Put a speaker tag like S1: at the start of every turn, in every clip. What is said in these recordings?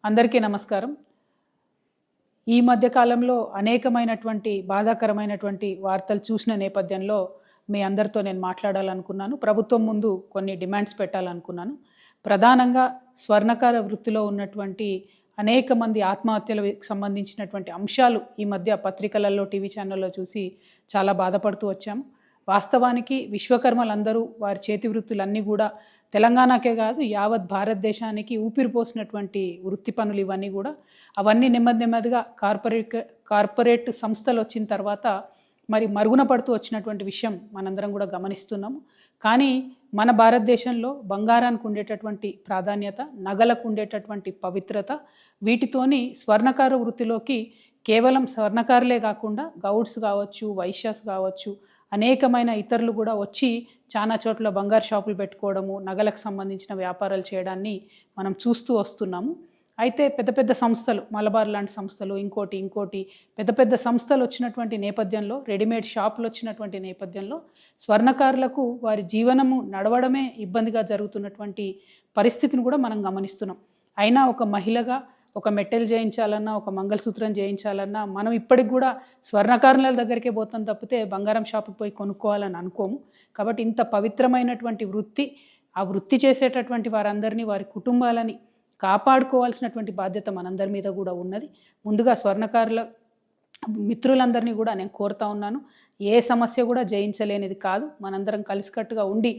S1: అందరికీ నమస్కారం. ఈ మధ్య కాలంలో అనేకమైనటువంటి బాధాకరమైనటువంటి వార్తలు చూసిన నేపథ్యంలో మీ అందరితో నేను మాట్లాడాలనుకున్నాను. ప్రభుత్వం ముందు కొన్ని డిమాండ్స్ పెట్టాలనుకున్నాను. ప్రధానంగా స్వర్ణకార వృత్తిలో ఉన్నటువంటి అనేక మంది ఆత్మహత్యలకు సంబంధించినటువంటి అంశాలు ఈ మధ్య పత్రికలలో, టీవీ ఛానల్లో చూసి చాలా బాధపడుతూ వచ్చాము. వాస్తవానికి విశ్వకర్మలందరూ వారి చేతి వృత్తులన్నీ కూడా తెలంగాణకే కాదు యావత్ భారతదేశానికి ఊపిరిపోసినటువంటి వృత్తి పనులు ఇవన్నీ కూడా. అవన్నీ నెమ్మదిగా కార్పొరేట్ సంస్థలు వచ్చిన తర్వాత మరి మరుగున పడుతూ వచ్చినటువంటి విషయం మనందరం కూడా గమనిస్తున్నాము. కానీ మన భారతదేశంలో బంగారానికి ఉండేటటువంటి ప్రాధాన్యత, నగలకు ఉండేటటువంటి పవిత్రత, వీటితోని స్వర్ణకార వృత్తిలోకి కేవలం స్వర్ణకారులే కాకుండా గౌడ్స్ కావచ్చు, వైశ్యాస్ కావచ్చు, అనేకమైన ఇతరులు కూడా వచ్చి చాలా చోట్ల బంగారు షాపులు పెట్టుకోవడము, నగలకు సంబంధించిన వ్యాపారాలు చేయడాన్ని మనం చూస్తూ వస్తున్నాము. అయితే పెద్ద పెద్ద సంస్థలు, మలబార్ లాంటి సంస్థలు, ఇంకోటి పెద్ద పెద్ద సంస్థలు వచ్చినటువంటి నేపథ్యంలో, రెడీమేడ్ షాపులు వచ్చినటువంటి నేపథ్యంలో స్వర్ణకారులకు వారి జీవనము నడవడమే ఇబ్బందిగా జరుగుతున్నటువంటి పరిస్థితిని కూడా మనం గమనిస్తున్నాం. అయినా ఒక మహిళగా ఒక మెట్టెలు చేయించాలన్నా, ఒక మంగళసూత్రం చేయించాలన్నా మనం ఇప్పటికి కూడా స్వర్ణకారుల దగ్గరికే పోతాం తప్పితే బంగారం షాపుకి పోయి కొనుక్కోవాలని అనుకోము. కాబట్టి ఇంత పవిత్రమైనటువంటి వృత్తి, ఆ వృత్తి చేసేటటువంటి వారందరినీ, వారి కుటుంబాలని కాపాడుకోవాల్సినటువంటి బాధ్యత మనందరి మీద కూడా ఉన్నది. ముందుగా స్వర్ణకారుల మిత్రులందరినీ కూడా నేను కోరుతా ఉన్నాను, ఏ సమస్య కూడా జయించలేనిది కాదు. మనందరం కలిసికట్టుగా ఉండి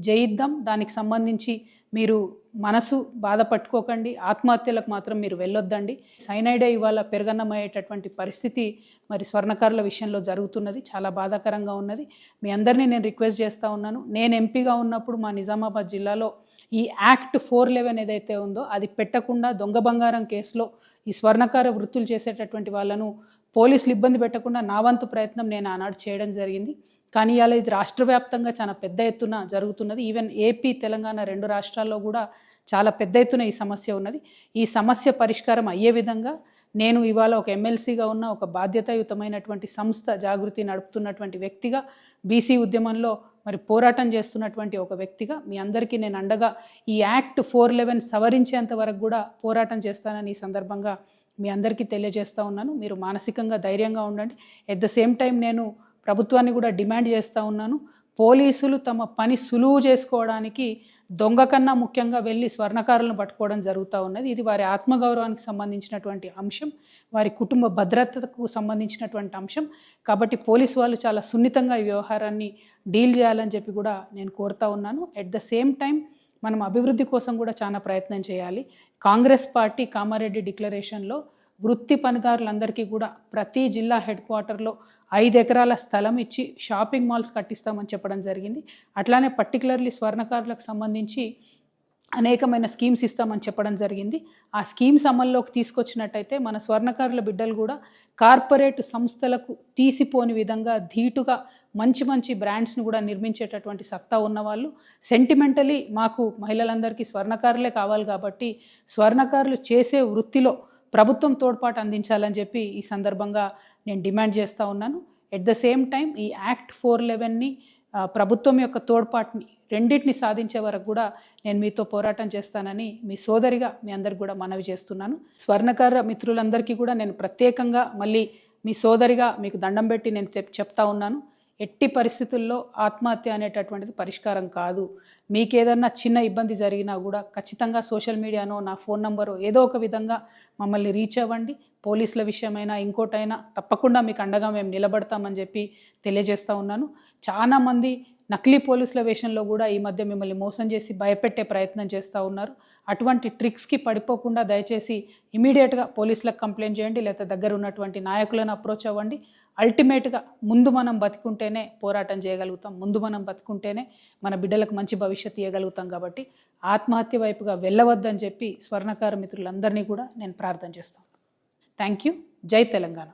S1: జయిద్దాం. దానికి సంబంధించి మీరు మనసు బాధ పట్టుకోకండి, ఆత్మహత్యలకు మాత్రం మీరు వెళ్ళొద్దండి. సైనైడే ఇవాళ పెరగన్నమయ్యేటటువంటి పరిస్థితి మరి స్వర్ణకారుల విషయంలో జరుగుతున్నది. చాలా బాధాకరంగా ఉన్నది. మీ అందరినీ నేను రిక్వెస్ట్ చేస్తూ ఉన్నాను. నేను ఎంపీగా ఉన్నప్పుడు మా నిజామాబాద్ జిల్లాలో ఈ యాక్ట్ 411 ఏదైతే ఉందో అది పెట్టకుండా దొంగ బంగారం కేసులో ఈ స్వర్ణకార వృత్తులు చేసేటటువంటి వాళ్ళను పోలీసులు ఇబ్బంది పెట్టకుండా నా వంతు ప్రయత్నం నేను ఆనాడు చేయడం జరిగింది. కానీ ఇవాళ ఇది రాష్ట్ర వ్యాప్తంగా చాలా పెద్ద ఎత్తున జరుగుతున్నది. ఈవెన్ ఏపీ, తెలంగాణ 2 రాష్ట్రాల్లో కూడా చాలా పెద్ద ఎత్తున ఈ సమస్య ఉన్నది. ఈ సమస్య పరిష్కారం అయ్యే విధంగా నేను ఇవాళ ఒక ఎమ్మెల్సీగా ఉన్న ఒక బాధ్యతాయుతమైనటువంటి సంస్థ జాగృతి నడుపుతున్నటువంటి వ్యక్తిగా, బీసీ ఉద్యమంలో మరి పోరాటం చేస్తున్నటువంటి ఒక వ్యక్తిగా మీ అందరికీ నేను అండగా ఈ యాక్ట్ 411 సవరించేంత వరకు కూడా పోరాటం చేస్తానని ఈ సందర్భంగా మీ అందరికీ తెలియజేస్తూ ఉన్నాను. మీరు మానసికంగా ధైర్యంగా ఉండండి. ఎట్ ద సేమ్ టైం నేను ప్రభుత్వాన్ని కూడా డిమాండ్ చేస్తూ ఉన్నాను, పోలీసులు తమ పని సులువు చేసుకోవడానికి దొంగ కన్నా ముఖ్యంగా వెళ్ళి స్వర్ణకారులను పట్టుకోవడం జరుగుతూ ఉన్నది. ఇది వారి ఆత్మగౌరవానికి సంబంధించినటువంటి అంశం, వారి కుటుంబ భద్రతకు సంబంధించినటువంటి అంశం. కాబట్టి పోలీసు వాళ్ళు చాలా సున్నితంగా ఈ వ్యవహారాన్ని డీల్ చేయాలని చెప్పి కూడా నేను కోరుతా ఉన్నాను. ఎట్ ద సేమ్ టైం మనం అభివృద్ధి కోసం కూడా చాలా ప్రయత్నం చేయాలి. కాంగ్రెస్ పార్టీ కామారెడ్డి డిక్లరేషన్లో వృత్తి పనిదారులందరికీ కూడా ప్రతి జిల్లా హెడ్ క్వార్టర్లో 5 ఎకరాల స్థలం ఇచ్చి షాపింగ్ మాల్స్ కట్టిస్తామని చెప్పడం జరిగింది. అట్లానే పర్టికులర్లీ స్వర్ణకారులకు సంబంధించి అనేకమైన స్కీమ్స్ ఇస్తామని చెప్పడం జరిగింది. ఆ స్కీమ్స్ అమల్లోకి తీసుకొచ్చినట్టయితే మన స్వర్ణకారుల బిడ్డలు కూడా కార్పొరేట్ సంస్థలకు తీసిపోని విధంగా ధీటుగా మంచి బ్రాండ్స్ని కూడా నిర్మించేటటువంటి సత్తా ఉన్నవాళ్ళు, సెంటిమెంటలీ మాకు మహిళలందరికీ స్వర్ణకారులే కావాలి కాబట్టి స్వర్ణకారులు చేసే వృత్తిలో ప్రభుత్వం తోడ్పాటు అందించాలని చెప్పి ఈ సందర్భంగా నేను డిమాండ్ చేస్తూ ఉన్నాను. ఎట్ ద సేమ్ టైం ఈ యాక్ట్ 411ని ప్రభుత్వం యొక్క తోడ్పాటుని రెండింటిని సాధించే వరకు కూడా నేను మీతో పోరాటం చేస్తానని మీ సోదరిగా మీ అందరికి కూడా మనవి చేస్తున్నాను. స్వర్ణకార మిత్రులందరికీ కూడా నేను ప్రత్యేకంగా మళ్ళీ మీ సోదరిగా మీకు దండం పెట్టి నేను చెప్తా ఉన్నాను, ఎట్టి పరిస్థితుల్లో ఆత్మహత్య అనేటటువంటిది పరిష్కారం కాదు. మీకేదన్నా చిన్న ఇబ్బంది జరిగినా కూడా ఖచ్చితంగా సోషల్ మీడియానో, నా ఫోన్ నంబరో ఏదో ఒక విధంగా మమ్మల్ని రీచ్ అవ్వండి. పోలీసుల విషయమైనా ఇంకోటైనా తప్పకుండా మీకు అండగా మేము నిలబడతామని చెప్పి తెలియజేస్తూ ఉన్నాను. చాలామంది నకిలీ పోలీసుల వేషంలో కూడా ఈ మధ్య మిమ్మల్ని మోసం చేసి భయపెట్టే ప్రయత్నం చేస్తూ ఉన్నారు. అటువంటి ట్రిక్స్కి పడిపోకుండా దయచేసి ఇమీడియట్గా పోలీసులకు కంప్లైంట్ చేయండి, లేదా దగ్గర ఉన్నటువంటి నాయకులను అప్రోచ్ అవ్వండి. అల్టిమేట్గా ముందు మనం బతికుంటేనే పోరాటం చేయగలుగుతాం, ముందు మనం బతికుంటేనే మన బిడ్డలకు మంచి భవిష్యత్తు ఇవ్వగలుగుతాం. కాబట్టి ఆత్మహత్య వైపుగా వెళ్ళవద్దని చెప్పి స్వర్ణకార మిత్రులందరినీ కూడా నేను ప్రార్థన చేస్తాను. Thank you. జై తెలంగాణ.